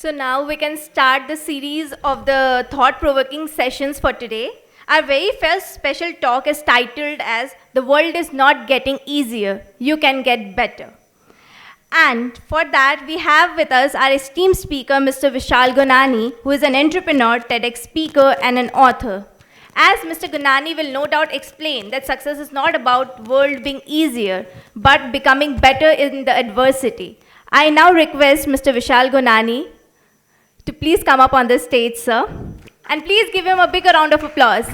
So now we can start the series of the thought-provoking sessions for today. Our very first special talk is titled as "The World is Not Getting Easier, You Can Get Better." And for that, we have with us our esteemed speaker, Mr. Vishal Gunani, who is an entrepreneur, TEDx speaker, and an author. As Mr. Gunani will no doubt explain that success is not about world being easier, but becoming better in the adversity. I now request Mr. Vishal Gunani to please come up on the stage, sir. And please give him a big round of applause.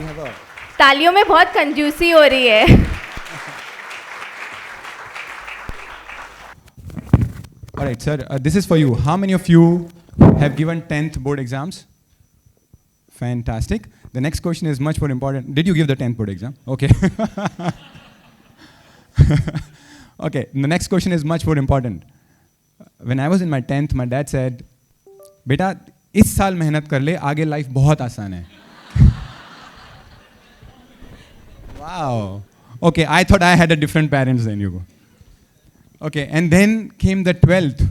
तालियों में बहुत कंजूसी हो रही है. All right, sir, this is for you. How many of you have given 10th board exams? Fantastic. The next question is much more important. Did you give the 10th board exam? Okay. Okay, the next question is much more important. When I was in my 10th, my dad said, बेटा इस साल मेहनत कर ले, आगे life बहुत आसान है. Wow. Okay, I thought I had a different parents than you. Okay, and then came the 12th.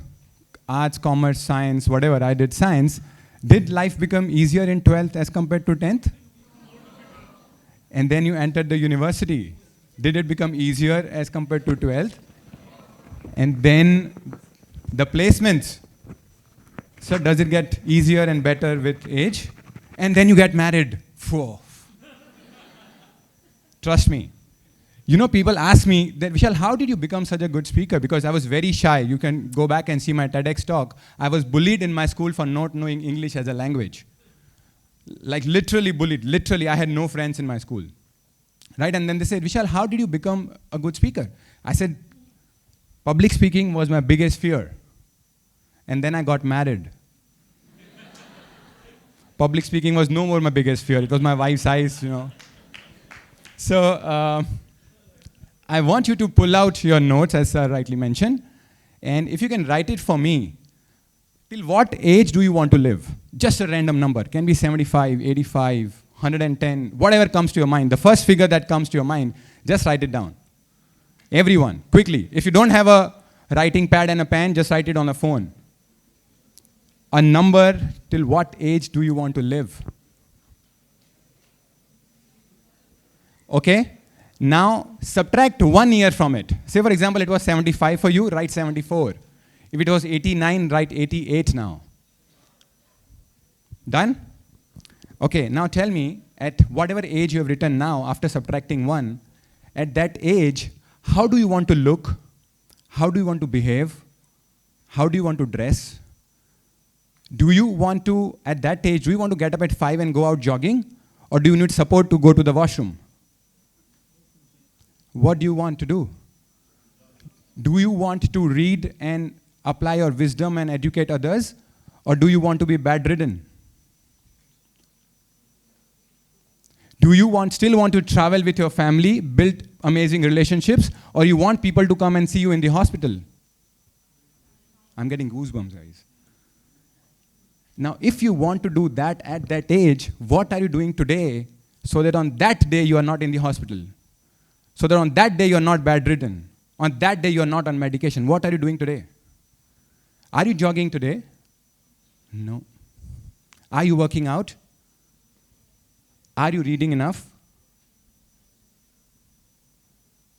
Arts, commerce, science, whatever. I did science. Did life become easier in 12th as compared to 10th? And then you entered the university. Did it become easier as compared to 12th? And then the placements. So does it get easier and better with age? And then you get married. Whoa. Trust me. You know, people ask me that, Vishal, how did you become such a good speaker? Because I was very shy. You can go back and see my TEDx talk. I was bullied in my school for not knowing English as a language. Like literally bullied. Literally, I had no friends in my school. Right? And then they said, Vishal, how did you become a good speaker? I said, public speaking was my biggest fear. And then I got married. Public speaking was no more my biggest fear. It was my wife's eyes, you know. So, I want you to pull out your notes, as Sir rightly mentioned, and if you can write it for me, till what age do you want to live? Just a random number. Can be 75, 85, 110, whatever comes to your mind. The first figure that comes to your mind, just write it down. Everyone, quickly. If you don't have a writing pad and a pen, just write it on a phone. A number, till what age do you want to live? Okay? Now, subtract 1 year from it. Say, for example, it was 75 for you, write 74. If it was 89, write 88 now. Done? Okay, now tell me, at whatever age you have written now, after subtracting 1, at that age, how do you want to look? How do you want to behave? How do you want to dress? Do you want to, at that age, do you want to get up at 5 and go out jogging? Or do you need support to go to the washroom? What do you want to do? Do you want to read and apply your wisdom and educate others? Or do you want to be bedridden? Do you still want to travel with your family, build amazing relationships? Or you want people to come and see you in the hospital? I'm getting goosebumps, guys. Now, if you want to do that at that age, what are you doing today so that on that day you are not in the hospital? So that on that day you're not bedridden. On that day you're not on medication. What are you doing today? Are you jogging today? No. Are you working out? Are you reading enough?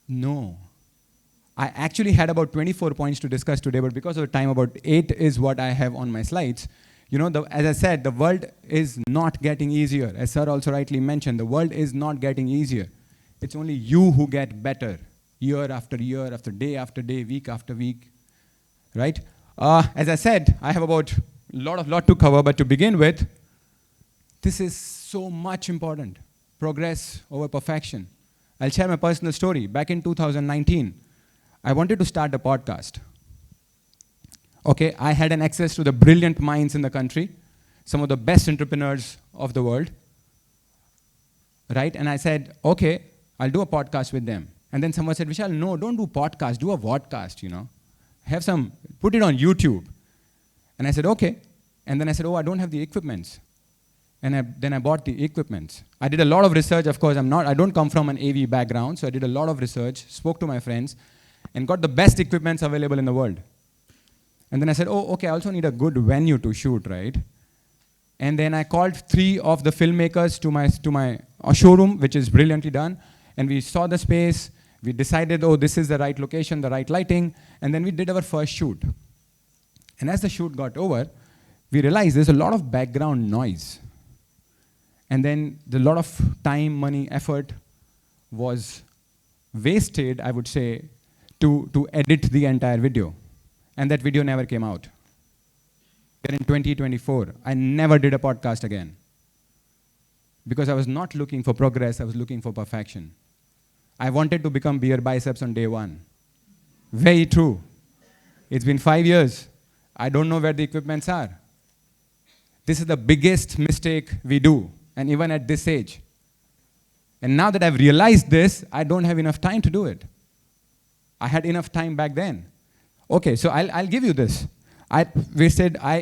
No. I actually had about 24 points to discuss today, but because of the time, about 8 is what I have on my slides. You know, as I said, the world is not getting easier. As Sir also rightly mentioned, the world is not getting easier. It's only you who get better, year after day after day, week after week, right? As I said, I have about lot to cover, but to begin with, this is so much important. Progress over perfection. I'll share my personal story. Back in 2019, I wanted to start a podcast. Okay, I had an access to the brilliant minds in the country, some of the best entrepreneurs of the world, right? And I said, okay, I'll do a podcast with them. And then someone said, Vishal, no, don't do podcast, do a vodcast, you know. Put it on YouTube. And I said, okay. And then I said, oh, I don't have the equipments. And then I bought the equipments. I did a lot of research, of course, I don't come from an AV background, so I did a lot of research, spoke to my friends, and got the best equipments available in the world. And then I said, oh, okay, I also need a good venue to shoot, right? And then I called 3 of the filmmakers to my showroom, which is brilliantly done. And we saw the space. We decided, oh, this is the right location, the right lighting. And then we did our first shoot. And as the shoot got over, we realized there's a lot of background noise. And then a lot of time, money, effort was wasted, I would say, to edit the entire video. And that video never came out. Then in 2024, I never did a podcast again. Because I was not looking for progress, I was looking for perfection. I wanted to become beer biceps on day 1. Very true. It's been 5 years. I don't know where the equipments are. This is the biggest mistake we do, and even at this age. And now that I've realized this, I don't have enough time to do it. I had enough time back then. Okay, so I'll give you this. I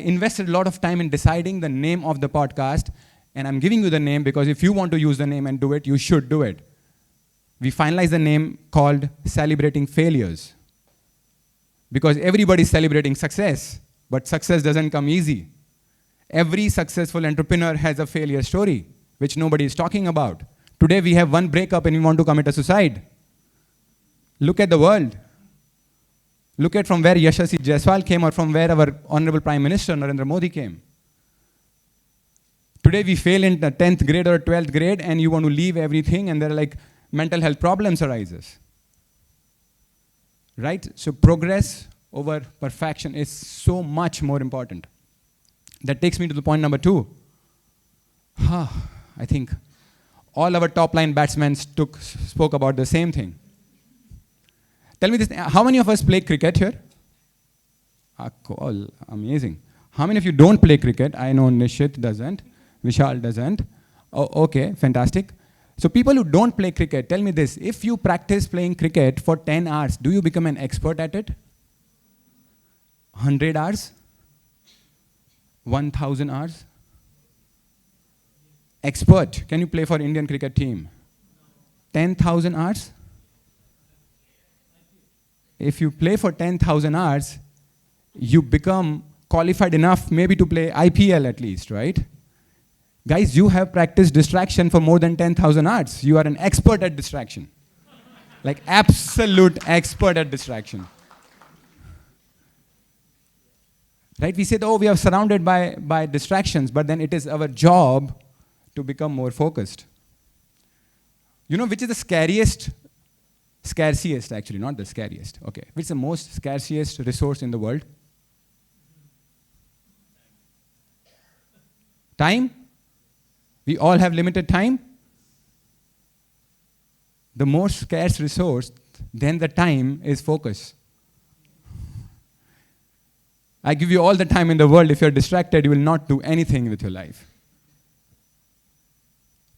invested a lot of time in deciding the name of the podcast, and I'm giving you the name because if you want to use the name and do it, you should do it. We finalized the name called Celebrating Failures. Because everybody's celebrating success, but success doesn't come easy. Every successful entrepreneur has a failure story, which nobody is talking about. Today we have one breakup and we want to commit a suicide. Look at the world. Look at from where Yashasvi Jaiswal came or from where our Honorable Prime Minister Narendra Modi came. Today we fail in the 10th grade or 12th grade and you want to leave everything and there are like mental health problems arises. Right? So progress over perfection is so much more important. That takes me to the point number 2. I think all our top line batsmen spoke about the same thing. Tell me this, how many of us play cricket here? Cool, amazing. How many of you don't play cricket? I know Nishit doesn't, Vishal doesn't. Oh, okay, fantastic. So people who don't play cricket, tell me this, if you practice playing cricket for 10 hours, do you become an expert at it? 100 hours? 1,000 hours? Expert, can you play for Indian cricket team? 10,000 hours? If you play for 10,000 hours, you become qualified enough maybe to play IPL at least, right? Guys, you have practiced distraction for more than 10,000 hours. You are an expert at distraction. Like absolute expert at distraction. Right? We say, oh, we are surrounded by distractions, but then it is our job to become more focused. You know which is the scarcest actually, not the scariest. Okay. Which is the most scarcest resource in the world? Time? We all have limited time. The most scarce resource than the time is focus. I give you all the time in the world. If you're distracted, you will not do anything with your life.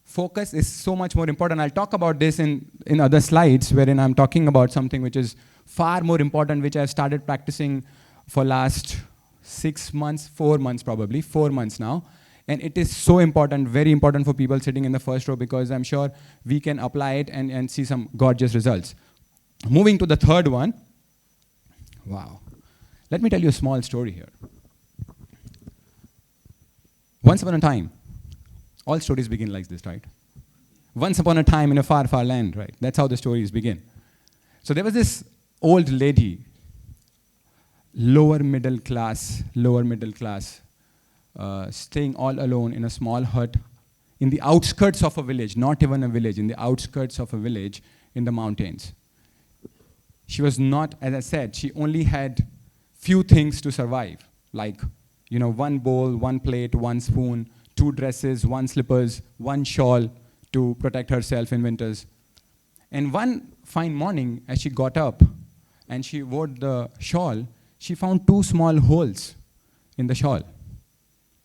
Focus is so much more important. I'll talk about this in other slides, wherein I'm talking about something which is far more important, which I've started practicing for last 6 months, 4 months probably, 4 months now. And it is so important, very important for people sitting in the first row because I'm sure we can apply it and see some gorgeous results. Moving to the third one. Wow. Let me tell you a small story here. Once upon a time, all stories begin like this, right? Once upon a time in a far, far land, right? That's how the stories begin. So there was this old lady, lower middle class, staying all alone in a small hut in the outskirts of a village, not even a village, in the outskirts of a village in the mountains. She was not, as I said, she only had few things to survive, like, you know, one bowl, one plate, one spoon, 2 dresses, 1 slippers, 1 shawl to protect herself in winters. And one fine morning, as she got up and she wore the shawl, she found 2 small holes in the shawl.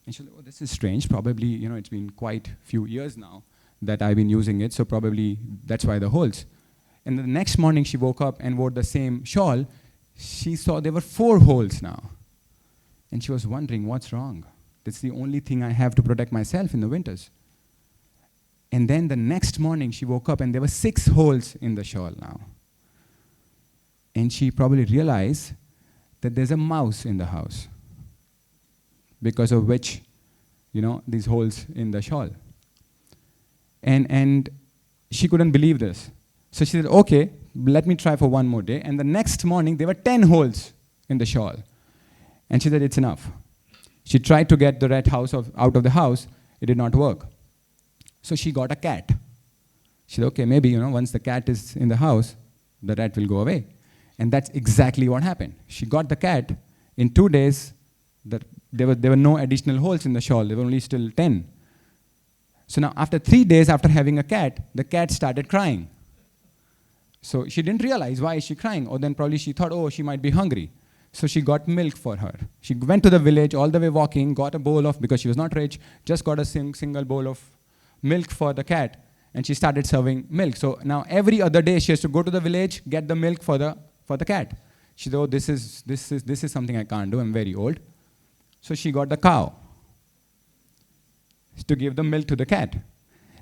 And she was like, oh, this is strange. Probably, you know, it's been quite few years now that I've been using it, so probably that's why the holes. And the next morning she woke up and wore the same shawl. She saw there were 4 holes now. And she was wondering, what's wrong? That's the only thing I have to protect myself in the winters. And then the next morning she woke up and there were 6 holes in the shawl now. And she probably realized that there's a mouse in the house, because of which, these holes in the shawl. And she couldn't believe this. So she said, okay, let me try for one more day. And the next morning, there were 10 holes in the shawl. And she said, it's enough. She tried to get the rat out of the house. It did not work. So she got a cat. She said, okay, maybe, once the cat is in the house, the rat will go away. And that's exactly what happened. She got the cat. In 2 days, there were no additional holes in the shawl. There were only still 10. So now, after 3 days after having a cat, the cat started crying. So she didn't realize why is she crying. Or then probably she thought, oh, she might be hungry. So she got milk for her. She went to the village, all the way walking, got a bowl of, because she was not rich, just got a single bowl of milk for the cat, and she started serving milk. So now every other day she has to go to the village, get the milk for the cat. She said, oh, this is something I can't do. I'm very old. So she got the cow to give the milk to the cat.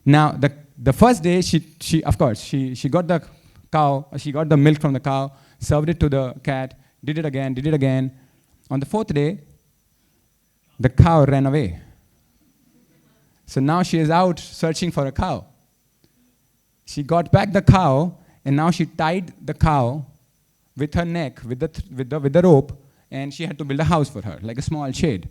Now the first day she got the cow, she got the milk from the cow, served it to the cat, did it again. On the 4th day, the cow ran away. So now she is out searching for a cow. She got back the cow, and now she tied the cow with her neck, with the rope, and she had to build a house for her, like a small shed.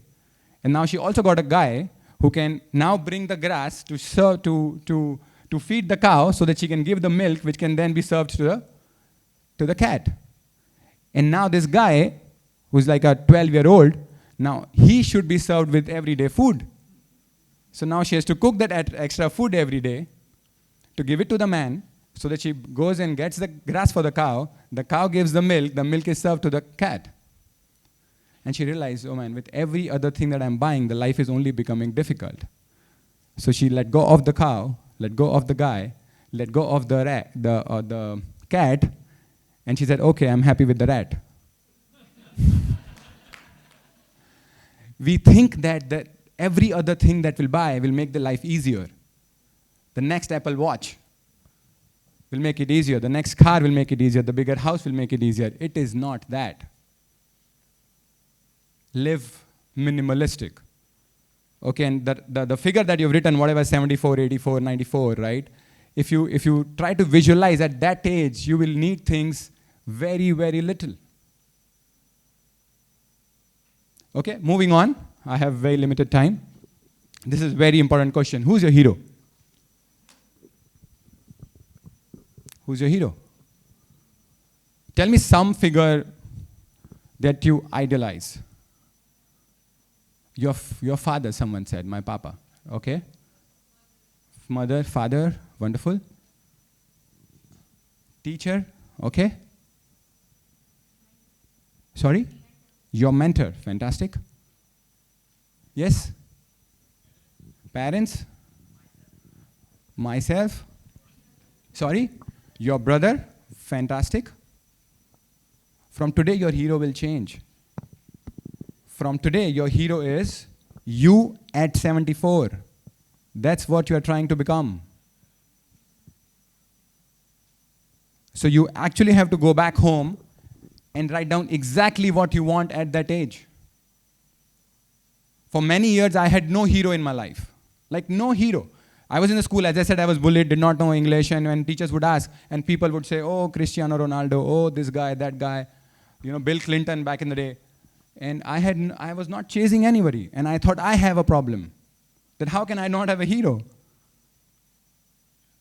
And now she also got a guy who can now bring the grass to serve to feed the cow, so that she can give the milk, which can then be served to the cat. And now this guy, who's like a 12-year-old, now he should be served with everyday food. So now she has to cook that extra food every day to give it to the man, so that she goes and gets the grass for the cow gives the milk is served to the cat. And she realized, oh man, with every other thing that I'm buying, the life is only becoming difficult. So she let go of the cow, let go of the guy, let go of the cat, and she said, okay, I'm happy with the rat. We think that every other thing that we'll buy will make the life easier. The next Apple Watch will make it easier. The next car will make it easier. The bigger house will make it easier. It is not that. Live minimalistic. Okay, and the figure that you've written, whatever, 74, 84, 94, right? If you try to visualize at that age, you will need things very, very little. Okay, moving on. I have very limited time. This is a very important question. Who's your hero? Who's your hero? Tell me some figure that you idolize. Your father, someone said, my papa. Okay? Mother, father, wonderful. Teacher, okay? Sorry? Your mentor, fantastic. Yes? Parents? Myself? Sorry? Your brother, fantastic. From today, your hero will change. From today, your hero is you at 74. That's what you're trying to become. So you actually have to go back home and write down exactly what you want at that age. For many years, I had no hero in my life. Like, no hero. I was in the school, as I said, I was bullied, did not know English, and when teachers would ask, and people would say, oh, Cristiano Ronaldo, oh, this guy, that guy, Bill Clinton back in the day. And I was not chasing anybody, and I thought I have a problem. That how can I not have a hero?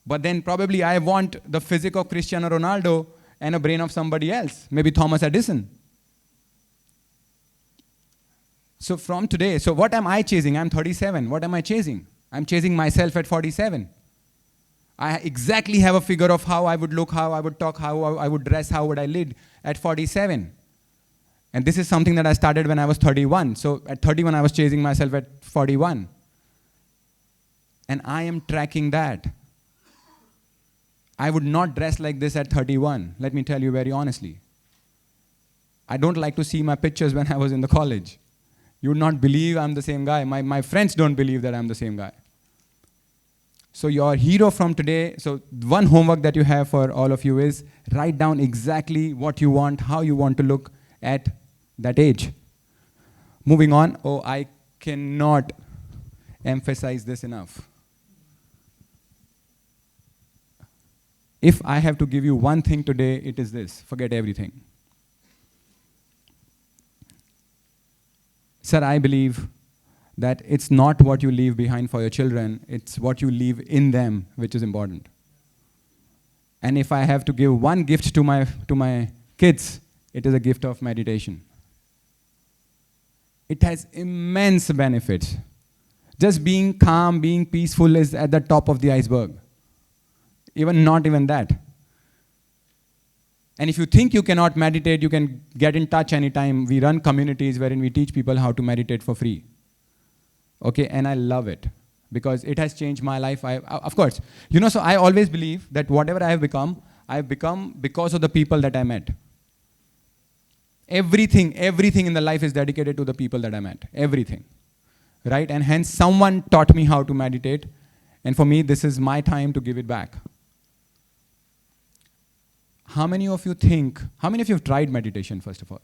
But then probably I want the physique of Cristiano Ronaldo and a brain of somebody else, maybe Thomas Edison. So from today, so what am I chasing? I'm 37. What am I chasing? I'm chasing myself at 47. I exactly have a figure of how I would look, how I would talk, how I would dress, how would I lead at 47. And this is something that I started when I was 31. So at 31, I was chasing myself at 41. And I am tracking that. I would not dress like this at 31, let me tell you very honestly. I don't like to see my pictures when I was in the college. You would not believe I'm the same guy. My friends don't believe that I'm the same guy. So your hero from today, so one homework that you have for all of you is write down exactly what you want, how you want to look at that age. Moving on, oh, I cannot emphasize this enough. If I have to give you one thing today, it is this: forget everything. Sir, I believe that it's not what you leave behind for your children, it's what you leave in them which is important. And if I have to give one gift to my kids, it is a gift of meditation. It has immense benefits. Just being calm, being peaceful is at the top of the iceberg. Not even that. And if you think you cannot meditate, you can get in touch anytime. We run communities wherein we teach people how to meditate for free. Okay, and I love it because it has changed my life. Of course, so I always believe that whatever I have become because of the people that I met. Everything in the life is dedicated to the people that I met. Everything. Right? And hence someone taught me how to meditate. And for me, this is my time to give it back. How many of you have tried meditation, first of all?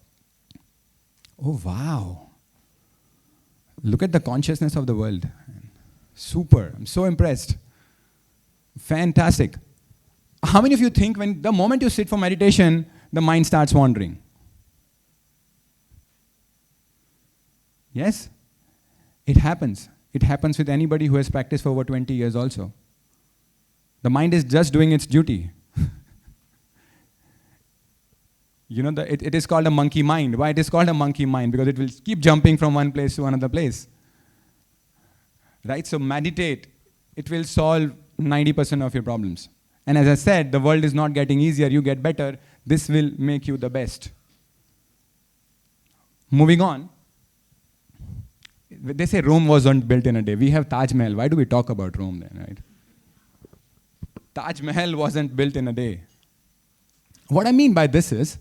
Oh, wow. Look at the consciousness of the world. Super. I'm so impressed. Fantastic. How many of you think when the moment you sit for meditation, the mind starts wandering? Yes? It happens. It happens with anybody who has practiced for over 20 years also. The mind is just doing its duty. It is called a monkey mind. Why it is called a monkey mind? Because it will keep jumping from one place to another place. Right? So meditate. It will solve 90% of your problems. And as I said, the world is not getting easier. You get better. This will make you the best. Moving on. They say Rome wasn't built in a day. We have Taj Mahal. Why do we talk about Rome then, right? Taj Mahal wasn't built in a day. What I mean by this is,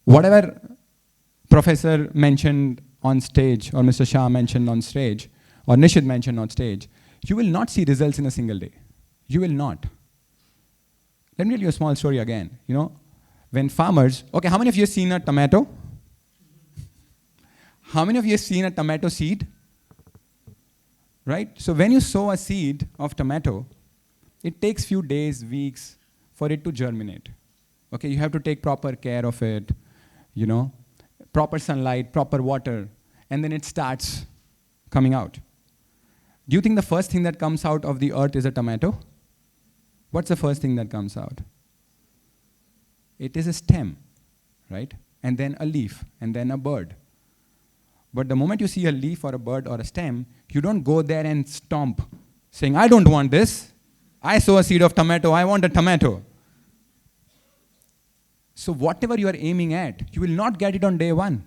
whatever Professor mentioned on stage, or Mr. Shah mentioned on stage, or Nishid mentioned on stage, you will not see results in a single day. You will not. Let me tell you a small story again. When farmers, okay, how many of you have seen a tomato? How many of you have seen a tomato seed? Right? So when you sow a seed of tomato, it takes few days, weeks for it to germinate. Okay, you have to take proper care of it, proper sunlight, proper water, and then it starts coming out. Do you think the first thing that comes out of the earth is a tomato? What's the first thing that comes out? It is a stem, right? And then a leaf, and then a bird. But the moment you see a leaf or a bird or a stem, you don't go there and stomp, saying, I don't want this. I sow a seed of tomato, I want a tomato. So whatever you are aiming at, you will not get it on day one.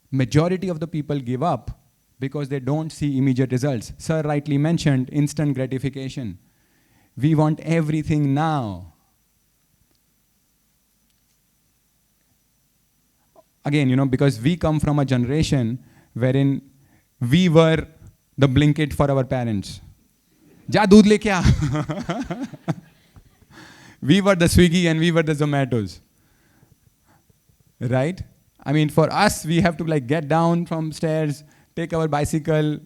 Majority of the people give up because they don't see immediate results. Sir rightly mentioned instant gratification. We want everything now. Again, because we come from a generation wherein we were the Blinkit for our parents. Ja doodh leke aa. We were the Swiggy and we were the Zomatos. Right? I mean, for us, we have to get down from stairs, take our bicycle,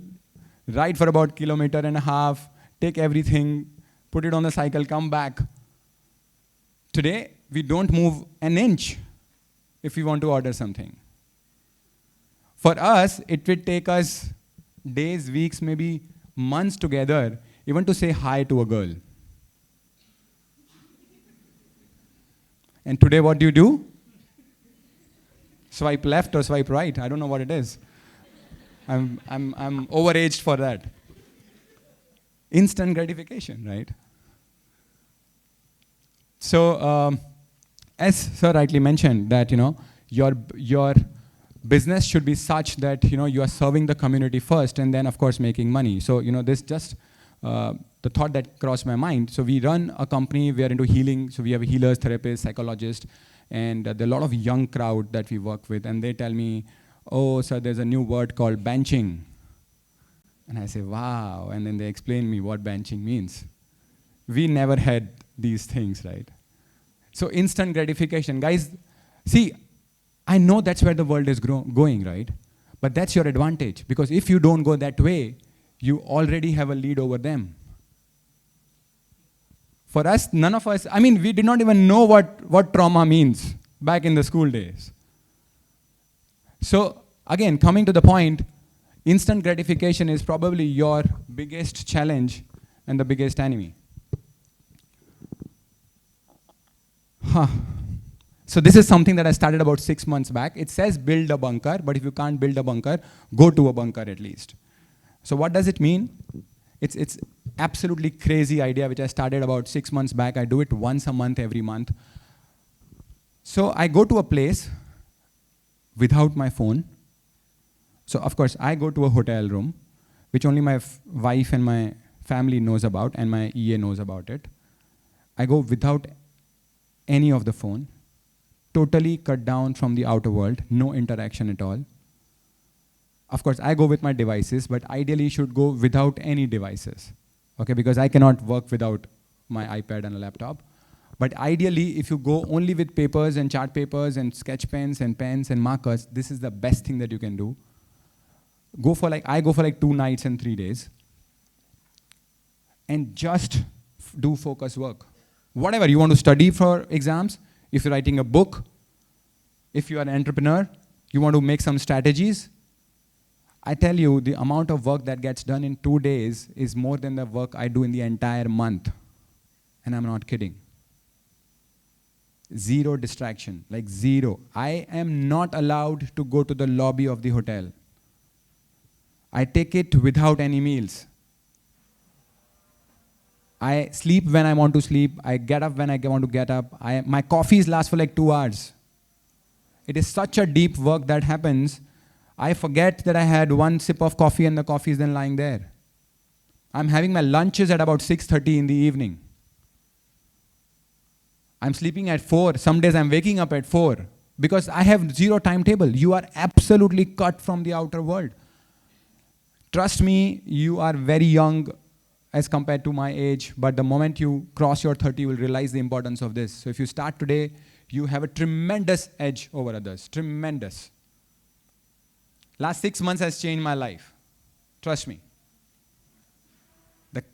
ride for about 1.5 kilometers, take everything, put it on the cycle, come back. Today, we don't move an inch if we want to order something. For us, it will take us days, weeks, maybe months together, even to say hi to a girl. And today, what do? Swipe left or swipe right? I don't know what it is. I'm overaged for that. Instant gratification, right? So, as Sir rightly mentioned, that your business should be such that you are serving the community first, and then of course making money. So this just the thought that crossed my mind. So we run a company. We are into healing. So we have healers, therapists, psychologists, and there are a lot of young crowd that we work with, and they tell me, "Oh, sir, there's a new word called benching." And I say, "Wow!" And then they explain me what benching means. We never had these things, right? So instant gratification, guys. See, I know that's where the world is going, right? But that's your advantage, because if you don't go that way, you already have a lead over them. For us, none of us, I mean, we did not even know what trauma means back in the school days. So again, coming to the point, instant gratification is probably your biggest challenge and the biggest enemy. So this is something that I started about 6 months back. It says build a bunker, but if you can't build a bunker, go to a bunker at least. So what does it mean? It's absolutely crazy idea which I started about 6 months back. I do it once a month, every month. So I go to a place without my phone. So of course I go to a hotel room, which only my wife and my family knows about, and my EA knows about it. I go without any of the phone, totally cut down from the outer world, no interaction at all. Of course, I go with my devices, but ideally you should go without any devices, okay? Because I cannot work without my iPad and a laptop. But ideally, if you go only with papers and chart papers and sketch pens and pens and markers, this is the best thing that you can do. I go for like 2 nights and 3 days, and just do focus work. Whatever you want to study for exams, if you're writing a book, if you are an entrepreneur, you want to make some strategies, I tell you, the amount of work that gets done in 2 days is more than the work I do in the entire month. And I'm not kidding. Zero distraction, like zero. I am not allowed to go to the lobby of the hotel. I take it without any meals. I sleep when I want to sleep. I get up when I want to get up. My coffees last for like 2 hours. It is such a deep work that happens. I forget that I had 1 sip of coffee and the coffee is then lying there. I'm having my lunches at about 6:30 in the evening. I'm sleeping at 4. Some days I'm waking up at 4 because I have zero timetable. You are absolutely cut from the outer world. Trust me, you are very young as compared to my age, but the moment you cross your 30, you will realize the importance of this. So if you start today, you have a tremendous edge over others, tremendous. Last 6 months has changed my life. Trust me.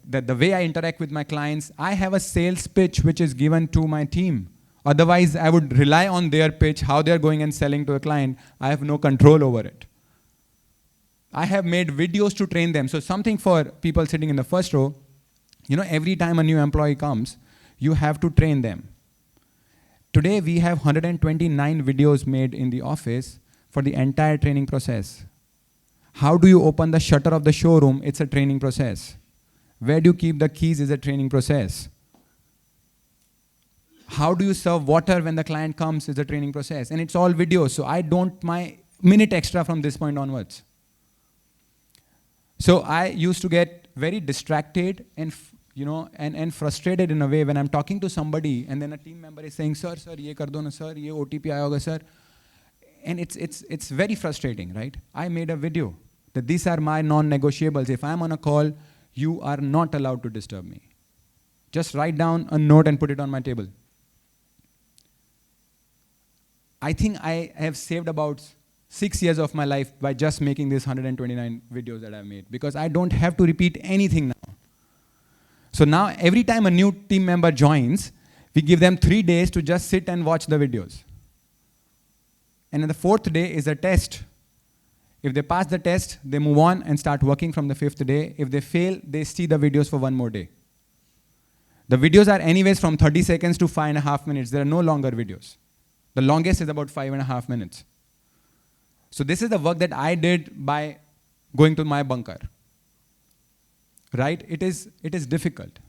The way I interact with my clients, I have a sales pitch which is given to my team. Otherwise, I would rely on their pitch, how they're going and selling to a client. I have no control over it. I have made videos to train them. So something for people sitting in the first row, you know, every time a new employee comes, you have to train them. Today, we have 129 videos made in the office for the entire training process. How do you open the shutter of the showroom? It's a training process. Where do you keep the keys is a training process. How do you serve water when the client comes is a training process. And it's all videos, so I don't my minute extra from this point onwards. So I used to get very distracted and frustrated in a way when I'm talking to somebody and then a team member is saying, sir, ye kar do na, sir, ye OTP aaya hoga, sir. And it's very frustrating, right? I made a video that these are my non-negotiables. If I'm on a call, you are not allowed to disturb me. Just write down a note and put it on my table. I think I have saved about 6 years of my life by just making these 129 videos that I've made, because I don't have to repeat anything now. So now every time a new team member joins, we give them 3 days to just sit and watch the videos. And then the 4th day is a test. If they pass the test, they move on and start working from the 5th day. If they fail, they see the videos for 1 more day. The videos are anyways from 30 seconds to 5.5 minutes. There are no longer videos. The longest is about 5.5 minutes. So this is the work that I did by going to my bunker. Right? It is difficult.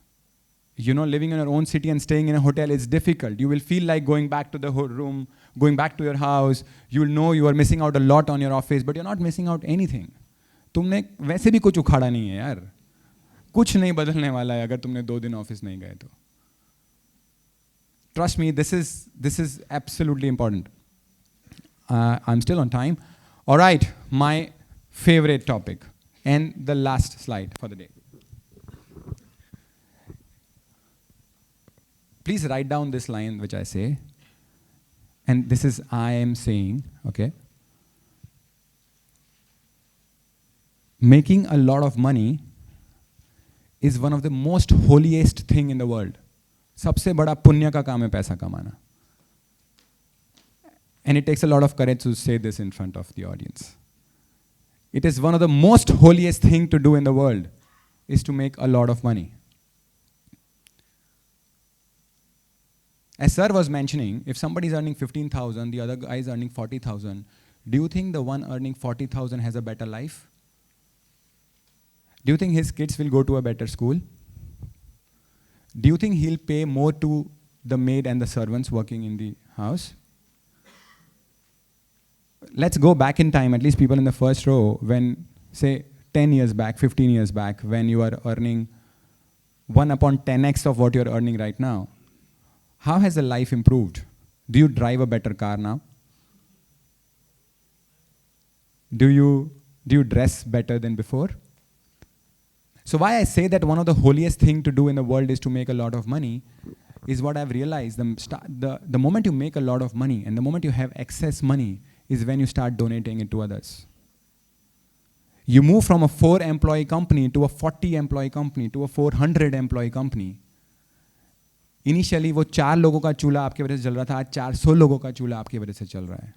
You know, living in your own city and staying in a hotel is difficult. You will feel like going back to the room, going back to your house. You will know you are missing out a lot on your office, but you're not missing out anything. तुमने वैसे भी कुछ उखाड़ा नहीं है यार. कुछ नहीं बदलने वाला है अगर तुमने 2 दिन ऑफिस नहीं गए तो. Trust me, this is absolutely important. I'm still on time. All right, my favorite topic and the last slide for the day. Please write down this line which I say. and this is I am saying, okay, making a lot of money is one of the most holiest thing in the world. सबसे बड़ा पुण्य का काम है पैसा कमाना. And it takes a lot of courage to say this in front of the audience. It is one of the most holiest thing to do in the world, is to make a lot of money. As sir was mentioning, if somebody is earning 15,000, the other guy is earning 40,000, do you think the one earning 40,000 has a better life? Do you think his kids will go to a better school? Do you think he'll pay more to the maid and the servants working in the house? Let's go back in time, at least people in the first row, when, say, 10 years back, 15 years back, when you are earning 1 upon 10x of what you're earning right now. How has the life improved? Do you drive a better car now? Do you dress better than before? So why I say that one of the holiest thing to do in the world is to make a lot of money is what I've realized. The moment you make a lot of money and the moment you have excess money is when you start donating it to others. You move from a 4-employee company to a 40-employee company to a 400-employee company. Initially, वो 4 लोगों का चूल्हा आपके वजह से चल रहा था, आज 400 लोगों का चूल्हा आपके वजह से चल रहा है.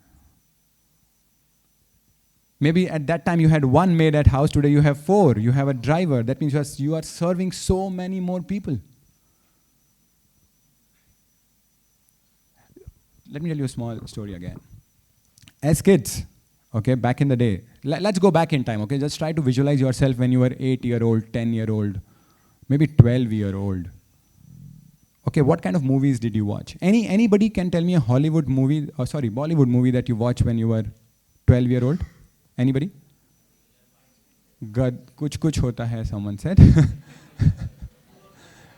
Maybe at that time you had 1 maid at house, today you have 4, you have a driver. That means you are serving so many more people. Let me tell you a small story again. As kids, okay, back in the day, let's go back in time, okay? Just try to visualize yourself when you were 8-year-old, 10-year-old, maybe 12-year-old. Okay, what kind of movies did you watch? Anybody can tell me a Bollywood movie that you watched when you were 12-year-old? Anybody? God, kuch hota hai, someone said.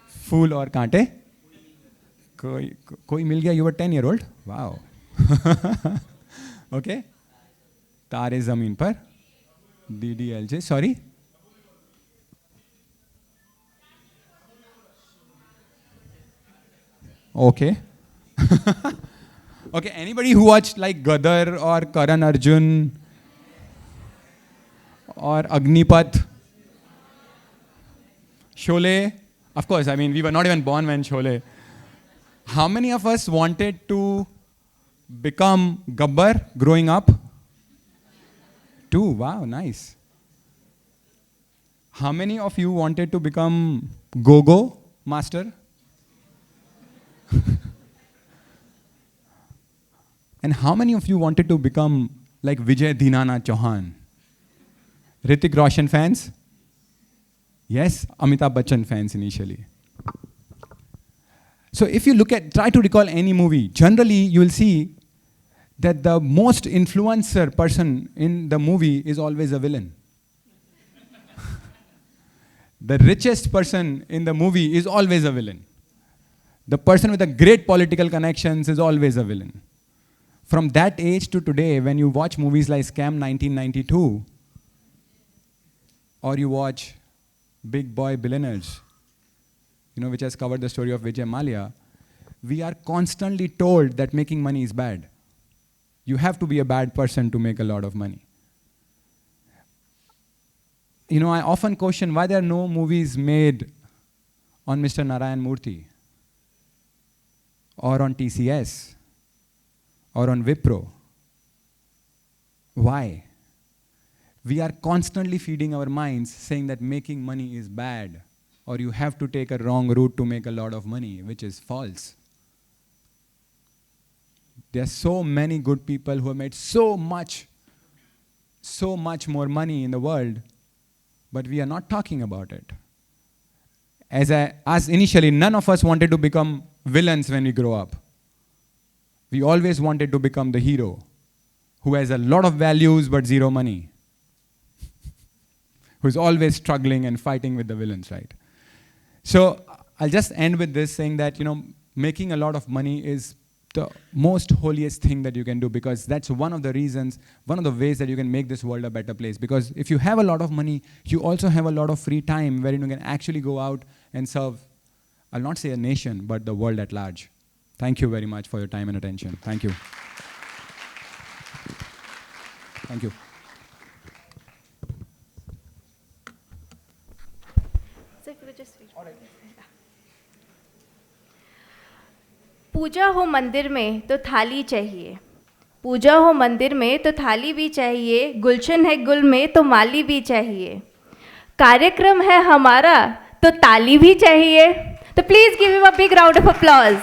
Fool or kaante? Koi mil gaya, you were 10-year-old? Wow. Okay. Taare Zameen Par. DDLJ, sorry. Okay. Okay, anybody who watched like Gadar or Karan Arjun or Agnipath? Sholay? Of course, I mean, we were not even born when Sholay. How many of us wanted to become Gabbar growing up? 2, wow, nice. How many of you wanted to become Go-Go master? And how many of you wanted to become like Vijay Dinana Chauhan? Hrithik Roshan fans? Yes, Amitabh Bachchan fans initially. So if you try to recall any movie, generally you will see that the most influencer person in the movie is always a villain. The richest person in the movie is always a villain. The person with the great political connections is always a villain. From that age to today, when you watch movies like Scam 1992, or you watch Big Boy Billionaires, which has covered the story of Vijay Mallya, we are constantly told that making money is bad. You have to be a bad person to make a lot of money. I often question why there are no movies made on Mr. Narayan Murthy, or on TCS, or on Wipro. Why? We are constantly feeding our minds saying that making money is bad, or you have to take a wrong route to make a lot of money, which is false. There are so many good people who have made so much more money in the world, but we are not talking about it. As initially, none of us wanted to become villains when we grow up. We always wanted to become the hero, who has a lot of values but zero money, who's always struggling and fighting with the villains, right? So I'll just end with this, saying that making a lot of money is the most holiest thing that you can do, because that's one of the reasons, one of the ways that you can make this world a better place. Because if you have a lot of money, you also have a lot of free time where you can actually go out and serve, I'll not say a nation, but the world at large. Thank you very much for your time and attention. Thank you. Thank you. So if you could just switch. पूजा हो मंदिर में तो थाली चाहिए, पूजा हो मंदिर में तो थाली भी चाहिए, गुलशन है गुल में तो माली भी चाहिए, कार्यक्रम है हमारा तो ताली भी चाहिए. तो please give him a big round of applause.